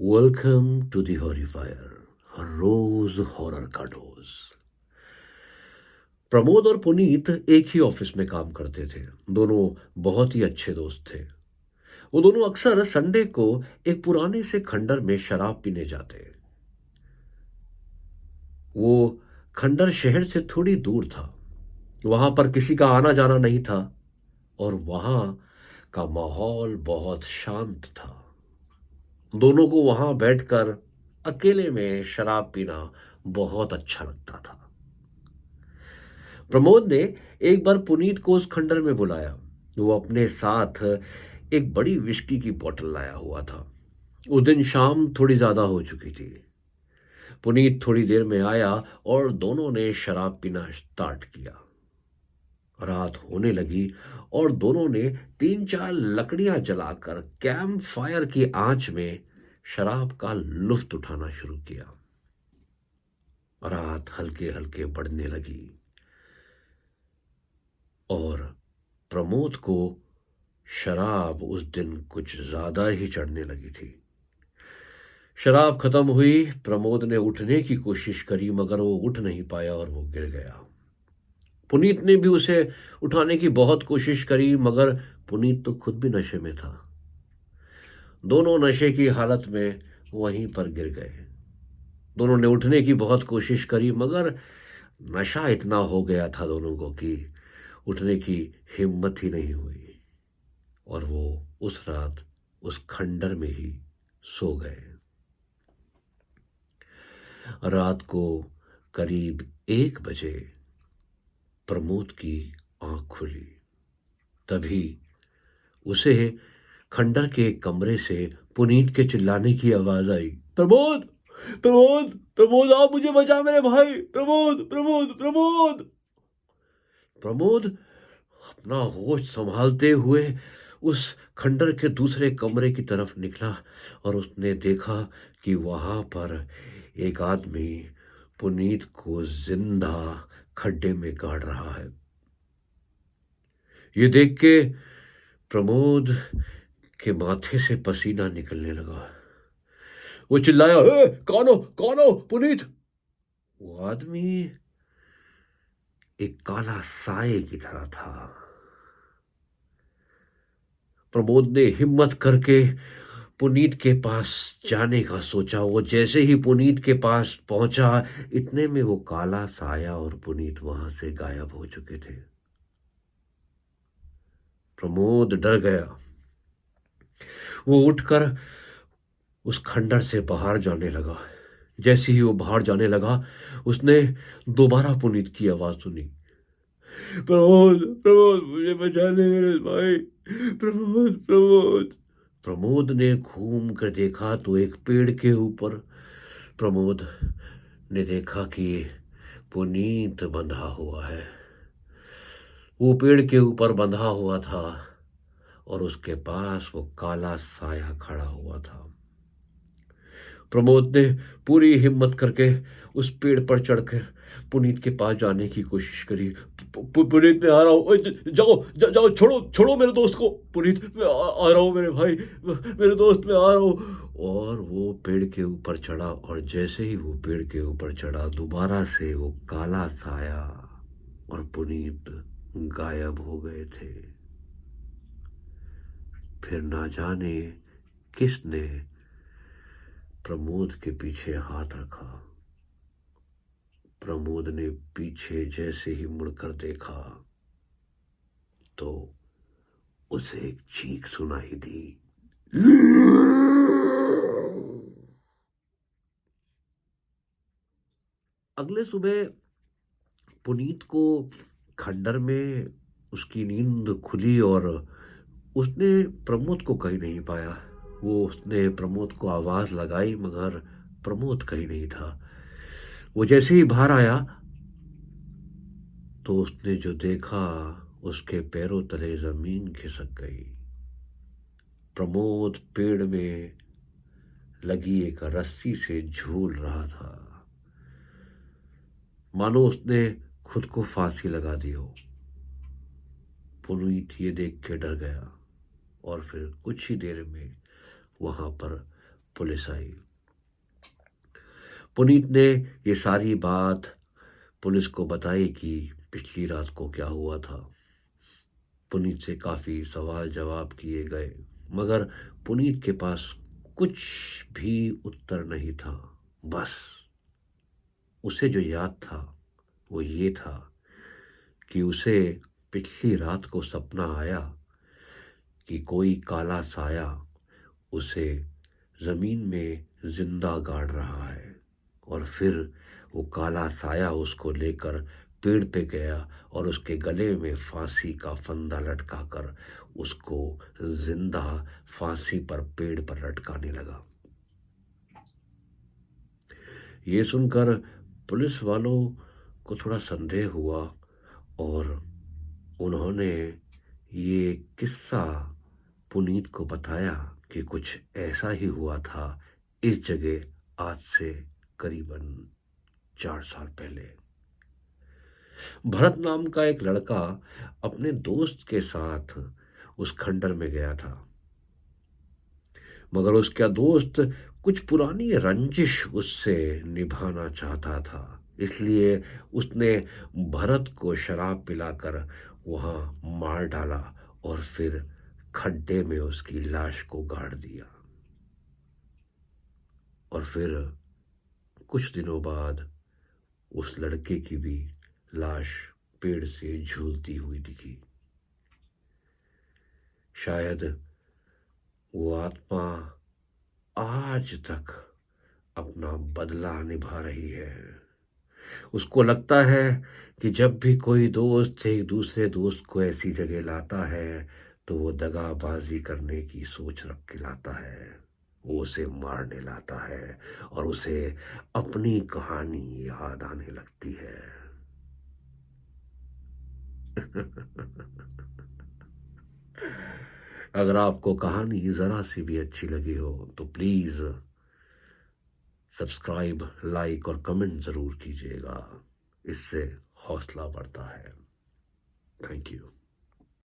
Welcome to the Horrifier, हर रोज horror का डोज। प्रमोद और पुनीत एक ही ऑफिस में काम करते थे। दोनों बहुत ही अच्छे दोस्त थे। वो दोनों अक्सर संडे को एक पुराने से खंडर में शराब पीने जाते। वो खंडर शहर से थोड़ी दूर था। वहां पर किसी का आना जाना नहीं था और वहां का माहौल बहुत शांत था। दोनों को वहां बैठकर अकेले में शराब पीना बहुत अच्छा लगता था। प्रमोद ने एक बार पुनीत को उस खंडर में बुलाया। वो अपने साथ एक बड़ी विस्की की बोतल लाया हुआ था। उस दिन शाम थोड़ी ज्यादा हो चुकी थी। पुनीत थोड़ी देर में आया और दोनों ने शराब पीना स्टार्ट किया। रात होने लगी और दोनों ने तीन चार लकड़ियां जलाकर कैंप फायर की आंच में शराब का लुत्फ उठाना शुरू किया। रात हल्के हल्के बढ़ने लगी और प्रमोद को शराब उस दिन कुछ ज्यादा ही चढ़ने लगी थी। शराब खत्म हुई। प्रमोद ने उठने की कोशिश करी मगर वो उठ नहीं पाया और वो गिर गया। पुनीत ने भी उसे उठाने की बहुत कोशिश करी मगर पुनीत तो खुद भी नशे में था। दोनों नशे की हालत में वहीं पर गिर गए। दोनों ने उठने की बहुत कोशिश करी मगर नशा इतना हो गया था दोनों को कि उठने की हिम्मत ही नहीं हुई और वो उस रात उस खंडर में ही सो गए। रात को करीब 1 बजे प्रमोद की आंख खुली। तभी उसे खंडर के कमरे से पुनीत के चिल्लाने की आवाज आई। प्रमोद, प्रमोद, प्रमोद, आप मुझे बचा मेरे भाई, प्रमोद, प्रमोद, प्रमोद। प्रमोद अपना होश संभालते हुए उस खंडर के दूसरे कमरे की तरफ निकला और उसने देखा कि वहां पर एक आदमी पुनीत को जिंदा खड्डे में गाड़ रहा है। ये देख के प्रमोद के माथे से पसीना निकलने लगा। वो चिल्लाया, "ए, कौन हो पुनीत?" वो आदमी एक काला साए की तरह था। प्रमोद ने हिम्मत करके पुनीत के पास जाने का सोचा। वो जैसे ही पुनीत के पास पहुंचा, इतने में वो काला साया और पुनीत वहां से गायब हो चुके थे। प्रमोद डर गया। वो उठकर उस खंडर से बाहर जाने लगा। जैसे ही वो बाहर जाने लगा, उसने दोबारा पुनीत की आवाज सुनी। प्रमोद, प्रमोद, मुझे बचा ले मेरे भाई, प्रमोद, प्रमोद। प्रमोद ने घूम कर देखा तो एक पेड़ के ऊपर प्रमोद ने देखा कि पुनीत बंधा हुआ है। वो पेड़ के ऊपर बंधा हुआ था और उसके पास वो काला साया खड़ा हुआ था। प्रमोद ने पूरी हिम्मत करके उस पेड़ पर चढ़कर पुनीत के पास जाने की कोशिश करी। पुनीत, मैं आ रहा हूँ, ओए, जाओ, छोड़ो छोड़ो मेरे दोस्त को। पुनीत, मैं आ रहा हूँ मेरे भाई, मेरे दोस्त, मैं आ रहा हूँ। और वो पेड़ के ऊपर चढ़ा और जैसे ही वो पेड़ के ऊपर चढ़ा, दोबारा से वो काला साया और पुनीत गायब हो गए थे। फिर ना जाने किसने प्रमोद के पीछे हाथ रखा। प्रमोद ने पीछे जैसे ही मुड़कर देखा तो उसे एक चीख सुनाई दी। अगले सुबह पुनीत को खंडर में उसकी नींद खुली और उसने प्रमोद को कहीं नहीं पाया। उसने प्रमोद को आवाज लगाई मगर प्रमोद कहीं नहीं था। वो जैसे ही बाहर आया तो उसने जो देखा, उसके पैरों तले जमीन खिसक गई। प्रमोद पेड़ में लगी एक रस्सी से झूल रहा था, मानो उसने खुद को फांसी लगा दी हो। पुनीत ये देख के डर गया और फिर कुछ ही देर में वहां पर पुलिस आई। पुनीत ने ये सारी बात पुलिस को बताई कि पिछली रात को क्या हुआ था। पुनीत से काफी सवाल जवाब किए गए, मगर पुनीत के पास कुछ भी उत्तर नहीं था। बस उसे जो याद था वो ये था कि उसे पिछली रात को सपना आया कि कोई काला साया उसे जमीन में जिंदा गाड़ रहा है, और फिर वो काला साया उसको लेकर पेड़ पे गया और उसके गले में फांसी का फंदा लटकाकर उसको जिंदा फांसी पर पेड़ पर लटकाने लगा। ये सुनकर पुलिस वालों को थोड़ा संदेह हुआ और उन्होंने ये किस्सा पुनीत को बताया कि कुछ ऐसा ही हुआ था इस जगह आज से करीबन 4 साल पहले। भरत नाम का एक लड़का अपने दोस्त के साथ उस खंडर में गया था, मगर उसका दोस्त कुछ पुरानी रंजिश उससे निभाना चाहता था। इसलिए उसने भरत को शराब पिलाकर वहां मार डाला और फिर खड्डे में उसकी लाश को गाड़ दिया। और फिर कुछ दिनों बाद उस लड़के की भी लाश पेड़ से झूलती हुई दिखी। शायद वो आत्मा आज तक अपना बदला निभा रही है। उसको लगता है कि जब भी कोई दोस्त एक दूसरे दोस्त को ऐसी जगह लाता है तो वो दगाबाजी करने की सोच रख के लाता है, वो उसे मारने लाता है और उसे अपनी कहानी याद आने लगती है। अगर आपको कहानी जरा सी भी अच्छी लगी हो तो प्लीज सब्सक्राइब, लाइक और कमेंट जरूर कीजिएगा। इससे हौसला बढ़ता है। Thank you.